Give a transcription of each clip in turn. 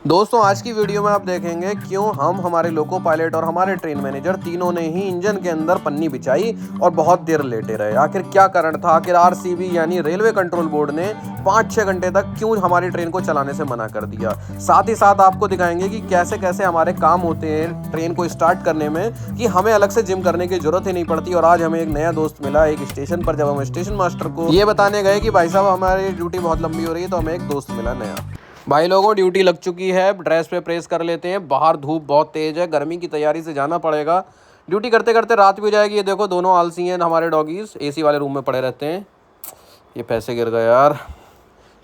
दोस्तों आज की वीडियो में आप देखेंगे क्यों हम हमारे लोको पायलट और हमारे ट्रेन मैनेजर तीनों ने ही इंजन के अंदर पन्नी बिछाई और बहुत देर लेटे रहे। आखिर क्या कारण था? आखिर आरसीबी यानी रेलवे कंट्रोल बोर्ड ने 5-6 घंटे तक क्यों हमारी ट्रेन को चलाने से मना कर दिया। साथ ही साथ आपको दिखाएंगे कि कैसे कैसे हमारे काम होते हैं ट्रेन को स्टार्ट करने में, कि हमें अलग से जिम करने की जरूरत ही नहीं पड़ती। और आज हमें एक नया दोस्त मिला एक स्टेशन पर, जब हम स्टेशन मास्टर को ये बताने गए कि भाई साहब हमारी ड्यूटी बहुत लंबी हो रही है, तो हमें एक दोस्त मिला नया। भाई लोगों ड्यूटी लग चुकी है, ड्रेस पे प्रेस कर लेते हैं। बाहर धूप बहुत तेज है, गर्मी की तैयारी से जाना पड़ेगा। ड्यूटी करते करते रात भी हो जाएगी। ये देखो दोनों आलसी हैं हमारे डॉगीज, एसी वाले रूम में पड़े रहते हैं। ये पैसे गिर गए यार,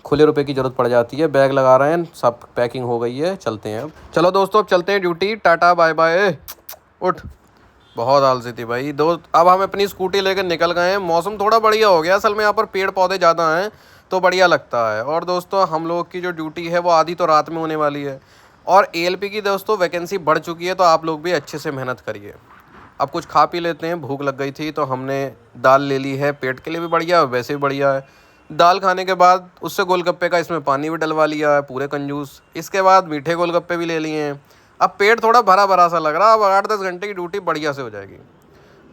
खुले रुपए की जरूरत पड़ जाती है। बैग लगा रहे हैं, सब पैकिंग हो गई है, चलते हैं अब। चलो दोस्तों अब चलते हैं ड्यूटी। Tata bye bye. उठ, बहुत आलसी थी भाई दोस्त। अब हम अपनी स्कूटी लेकर निकल गए हैं। मौसम थोड़ा बढ़िया हो गया, असल में यहाँ पर पेड़ पौधे ज़्यादा हैं तो बढ़िया लगता है। और दोस्तों हम लोग की जो ड्यूटी है वो आधी तो रात में होने वाली है, और एएलपी की दोस्तों वैकेंसी बढ़ चुकी है, तो आप लोग भी अच्छे से मेहनत करिए। अब कुछ खा पी लेते हैं, भूख लग गई थी तो हमने दाल ले ली है। पेट के लिए भी बढ़िया है, वैसे भी बढ़िया है। दाल खाने के बाद उससे गोलगप्पे का इसमें पानी भी डलवा लिया है, पूरे कंजूस। इसके बाद मीठे गोलगप्पे भी ले लिए हैं। अब पेट थोड़ा भरा भरा सा लग रहा है। अब 8-10 घंटे की ड्यूटी बढ़िया से हो जाएगी।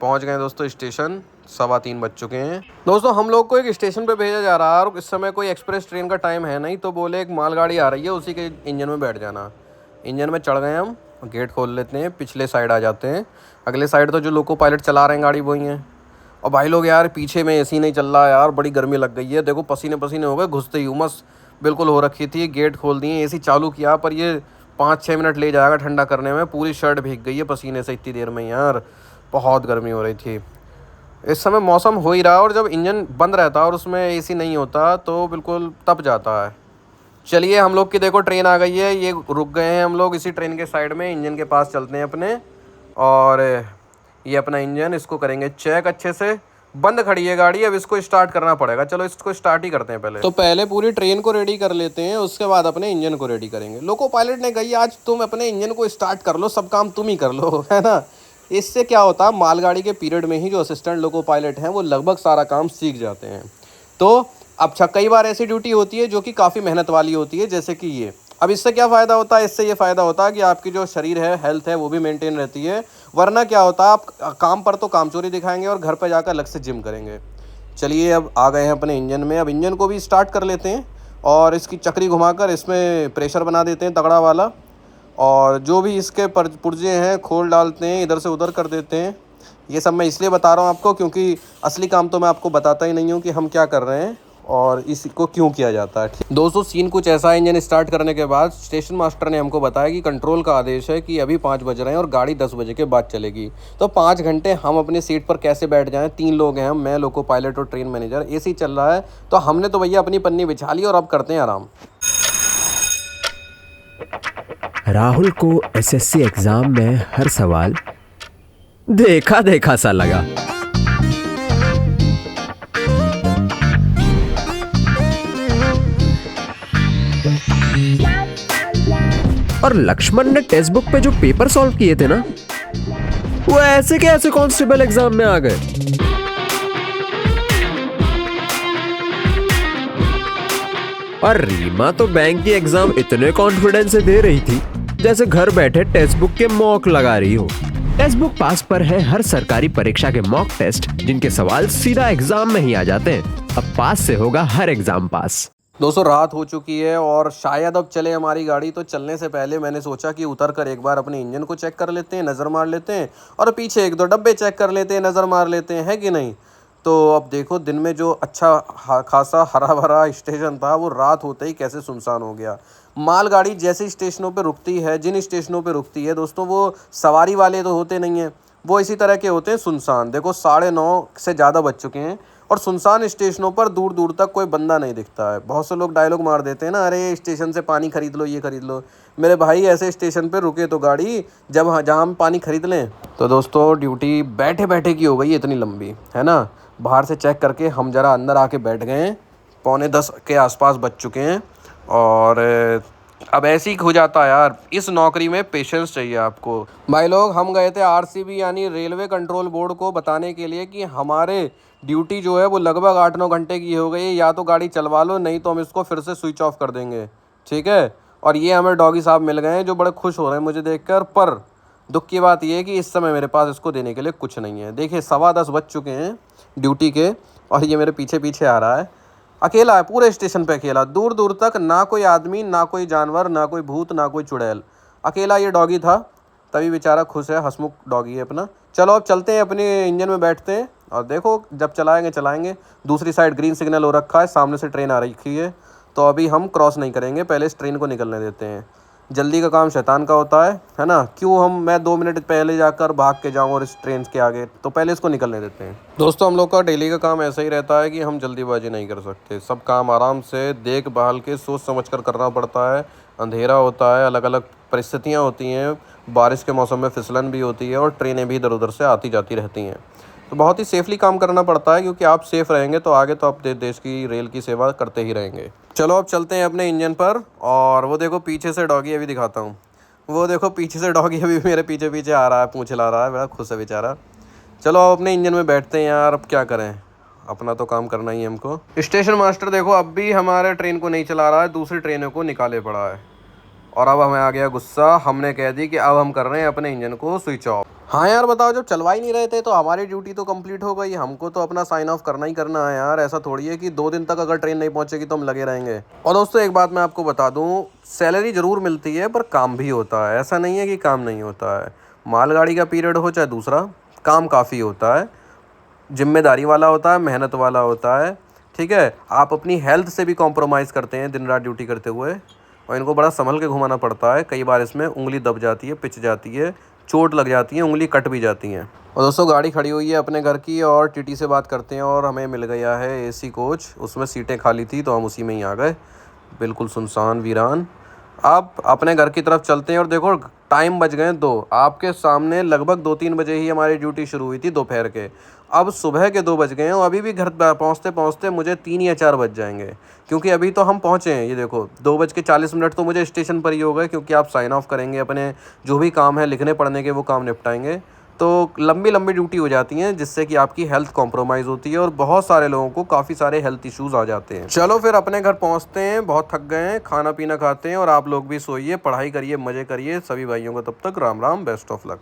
पहुंच गए दोस्तों स्टेशन, 3:15 बज चुके हैं। दोस्तों हम लोग को एक स्टेशन पे भेजा जा रहा है और इस समय कोई एक्सप्रेस ट्रेन का टाइम है नहीं, तो बोले एक मालगाड़ी आ रही है, उसी के इंजन में बैठ जाना। इंजन में चढ़ गए हम, गेट खोल लेते हैं, पिछले साइड आ जाते हैं। अगले साइड तो जो लोको पायलट चला रहे हैं गाड़ी वही हैं। और भाई लोग यार पीछे में एसी नहीं चल रहा यार, बड़ी गर्मी लग गई है। देखो पसीने पसीने हो गए, घुसते ही उमस बिल्कुल हो रखी थी। गेट खोल दिए, एसी चालू किया, पर ये 5-6 मिनट ले जाएगा ठंडा करने में। पूरी शर्ट भीग गई है पसीने से इतनी देर में यार, बहुत गर्मी हो रही थी। इस समय मौसम हो ही रहा है, और जब इंजन बंद रहता है और उसमें एसी नहीं होता तो बिल्कुल तप जाता है। चलिए हम लोग की देखो ट्रेन आ गई है, ये रुक गए हैं हम लोग इसी ट्रेन के साइड में। इंजन के पास चलते हैं अपने, और ये अपना इंजन, इसको करेंगे चेक अच्छे से। बंद खड़ी है गाड़ी, अब इसको स्टार्ट करना पड़ेगा। चलो इसको स्टार्ट ही करते हैं पहले। तो पहले पूरी ट्रेन को रेडी कर लेते हैं, उसके बाद अपने इंजन को रेडी करेंगे। लोको पायलट ने कही आज तुम अपने इंजन को स्टार्ट कर लो, सब काम तुम ही कर लो, है ना। इससे क्या होता है, मालगाड़ी के पीरियड में ही जो असिस्टेंट लोको पायलट हैं वो लगभग सारा काम सीख जाते हैं। तो अब कई बार ऐसी ड्यूटी होती है जो कि काफ़ी मेहनत वाली होती है, जैसे कि ये। अब इससे क्या फ़ायदा होता है? इससे ये फ़ायदा होता है कि आपकी जो शरीर है, हेल्थ है, वो भी मेंटेन रहती है। वरना क्या होता है, आप काम पर तो कामचोरी दिखाएंगे और घर पर जाकर अलग से जिम करेंगे। चलिए अब आ गए हैं अपने इंजन में। अब इंजन को भी स्टार्ट कर लेते हैं और इसकी चक्री घुमाकर इसमें प्रेशर बना देते हैं तगड़ा वाला। और जो भी इसके पुर्जे हैं खोल डालते हैं, इधर से उधर कर देते हैं। ये सब मैं इसलिए बता रहा हूँ आपको क्योंकि असली काम तो मैं आपको बताता ही नहीं हूँ कि हम क्या कर रहे हैं और इसको क्यों किया जाता है। दोस्तों सीन कुछ ऐसा है, इंजन स्टार्ट करने के बाद स्टेशन मास्टर ने हमको बताया कि कंट्रोल का आदेश है कि अभी 5 बज रहे हैं और गाड़ी 10 बजे के बाद चलेगी। तो 5 घंटे हम अपनी सीट पर कैसे बैठ जाएं? 3 लोग हैं हम, मैं, लोको पायलट और ट्रेन मैनेजर। एसी चल रहा है तो हमने तो भैया अपनी पन्नी बिछा ली और अब करते हैं आराम। राहुल को एसएससी एग्जाम में हर सवाल देखा देखा सा लगा। और लक्ष्मण ने टेक्स्ट बुक पे जो पेपर सॉल्व किए थे ना, वो ऐसे के ऐसे कांस्टेबल एग्जाम में आ गए। और रीमा तो बैंक की एग्जाम इतने कॉन्फिडेंस से दे रही थी जैसे घर बैठे टेक्स्ट बुक के मॉक लगा रही हो। टेक्स्ट बुक पास पर है हर सरकारी परीक्षा के मॉक टेस्ट, जिनके सवाल सीधा एग्जाम में ही आ जाते हैं। अब पास से होगा हर एग्जाम पास। दोस्तों रात हो चुकी है और शायद अब चले हमारी गाड़ी। तो चलने से पहले मैंने सोचा कि उतर कर एक बार अपने इंजन को चेक कर लेते हैं, नज़र मार लेते हैं, और पीछे 1-2 डब्बे चेक कर लेते हैं, नज़र मार लेते हैं, है कि नहीं। तो अब देखो दिन में जो अच्छा खासा हरा भरा स्टेशन था, वो रात होते ही कैसे सुनसान हो गया। मालगाड़ी जैसे स्टेशनों पे रुकती है, जिन स्टेशनों पे रुकती है दोस्तों, वो सवारी वाले तो होते नहीं हैं, वो इसी तरह के होते हैं सुनसान। देखो 9:30 से ज़्यादा बज चुके हैं और सुनसान स्टेशनों पर दूर दूर तक कोई बंदा नहीं दिखता है। बहुत से लोग डायलॉग मार देते हैं ना, अरे स्टेशन से पानी खरीद लो, ये खरीद लो। मेरे भाई ऐसे स्टेशन पे रुके तो गाड़ी जब जहाँ हम पानी खरीद लें। तो दोस्तों ड्यूटी बैठे बैठे की हो गई इतनी लंबी, है ना। बाहर से चेक करके हम ज़रा अंदर आके बैठ गए हैं। 9:45 के आसपास बज चुके हैं और अब ऐसे ही हो जाता है यार। इस नौकरी में पेशेंस चाहिए आपको। भाई लोग हम गए थे आरसीबी यानी रेलवे कंट्रोल बोर्ड को बताने के लिए कि हमारे ड्यूटी जो है वो लगभग 8-9 घंटे की हो गई है, या तो गाड़ी चलवा लो, नहीं तो हम इसको फिर से स्विच ऑफ कर देंगे, ठीक है। और ये हमें डॉगी साहब मिल गए हैं जो बड़े खुश हो रहे हैं मुझे देखकर। पर दुख की बात ये है कि इस समय मेरे पास इसको देने के लिए कुछ नहीं है। देखिए 10:15 बज चुके हैं ड्यूटी के और ये मेरे पीछे पीछे आ रहा है। अकेला है पूरे स्टेशन पे, अकेला, दूर दूर तक ना कोई आदमी, ना कोई जानवर, ना कोई भूत, ना कोई चुड़ैल, अकेला ये डॉगी था। तभी बेचारा खुश है, हंसमुख डॉगी है अपना। चलो अब चलते हैं, अपने इंजन में बैठते हैं और देखो जब चलाएंगे। दूसरी साइड ग्रीन सिग्नल हो रखा है, सामने से ट्रेन आ रखी है, तो अभी हम क्रॉस नहीं करेंगे, पहले इस ट्रेन को निकलने देते हैं। जल्दी का काम शैतान का होता है ना। क्यों मैं 2 मिनट पहले जाकर भाग के जाऊं और इस ट्रेन के आगे, तो पहले इसको निकलने देते हैं। दोस्तों हम लोग का डेली का काम ऐसा ही रहता है कि हम जल्दीबाजी नहीं कर सकते। सब काम आराम से देखभाल के सोच समझ कर करना पड़ता है। अंधेरा होता है, अलग अलग परिस्थितियाँ होती हैं, बारिश के मौसम में फिसलन भी होती है और ट्रेनें भी इधर उधर से आती जाती रहती हैं। तो बहुत ही सेफली काम करना पड़ता है, क्योंकि आप सेफ रहेंगे तो आगे तो आप देश की रेल की सेवा करते ही रहेंगे। चलो अब चलते हैं अपने इंजन पर। और वो देखो पीछे से डॉगी, अभी दिखाता हूँ। वो देखो पीछे से डॉगी अभी मेरे पीछे पीछे आ रहा है, पूंछ हिला रहा है, बड़ा खुश है बेचारा। चलो अब अपने इंजन में बैठते हैं यार, अब क्या करें, अपना तो काम करना ही है हमको। स्टेशन मास्टर देखो अब भी हमारे ट्रेन को नहीं चला रहा है, दूसरी ट्रेनों को निकाले पड़ा है। और अब हमें आ गया गुस्सा, हमने कह दी कि अब हम कर रहे हैं अपने इंजन को स्विच ऑफ। हाँ यार बताओ, जब चलवा ही नहीं रहे थे तो हमारी ड्यूटी तो कंप्लीट हो गई, हमको तो अपना साइन ऑफ करना ही करना है यार। ऐसा थोड़ी है कि 2 दिन तक अगर ट्रेन नहीं पहुंचेगी तो हम लगे रहेंगे। और दोस्तों एक बात मैं आपको बता दूं, सैलरी ज़रूर मिलती है पर काम भी होता है, ऐसा नहीं है कि काम नहीं होता है। मालगाड़ी का पीरियड हो चाहे दूसरा, काम काफ़ी होता है, जिम्मेदारी वाला होता है, मेहनत वाला होता है। ठीक है, आप अपनी हेल्थ से भी कॉम्प्रोमाइज़ करते हैं दिन रात ड्यूटी करते हुए, और इनको बड़ा संभल के घुमाना पड़ता है। कई बार इसमें उंगली दब जाती है, पिच जाती है, चोट लग जाती है, उंगली कट भी जाती है। और दोस्तों गाड़ी खड़ी हुई है अपने घर की और टीटी से बात करते हैं और हमें मिल गया है एसी कोच। उसमें सीटें खाली थी तो हम उसी में ही आ गए, बिल्कुल सुनसान वीरान। अब अपने घर की तरफ चलते हैं और देखो टाइम बज गए 2। आपके सामने लगभग 2-3 बजे ही हमारी ड्यूटी शुरू हुई थी दोपहर के। अब सुबह के 2 बज गए हैं और अभी भी घर पहुँचते पहुँचते मुझे 3 या 4 बज जाएंगे, क्योंकि अभी तो हम पहुँचे हैं। ये देखो 2:40 तो मुझे स्टेशन पर ही हो गए, क्योंकि आप साइन ऑफ करेंगे, अपने जो भी काम है लिखने पढ़ने के वो काम निपटाएंगे, तो लंबी लंबी ड्यूटी हो जाती हैं, जिससे कि आपकी हेल्थ कॉम्प्रोमाइज़ होती है और बहुत सारे लोगों को काफ़ी सारे हेल्थ इश्यूज़ आ जाते हैं। चलो फिर अपने घर पहुंचते हैं, बहुत थक गए हैं, खाना पीना खाते हैं और आप लोग भी सोइए, पढ़ाई करिए, मज़े करिए। सभी भाइयों को तब तक Ram Ram, best of luck.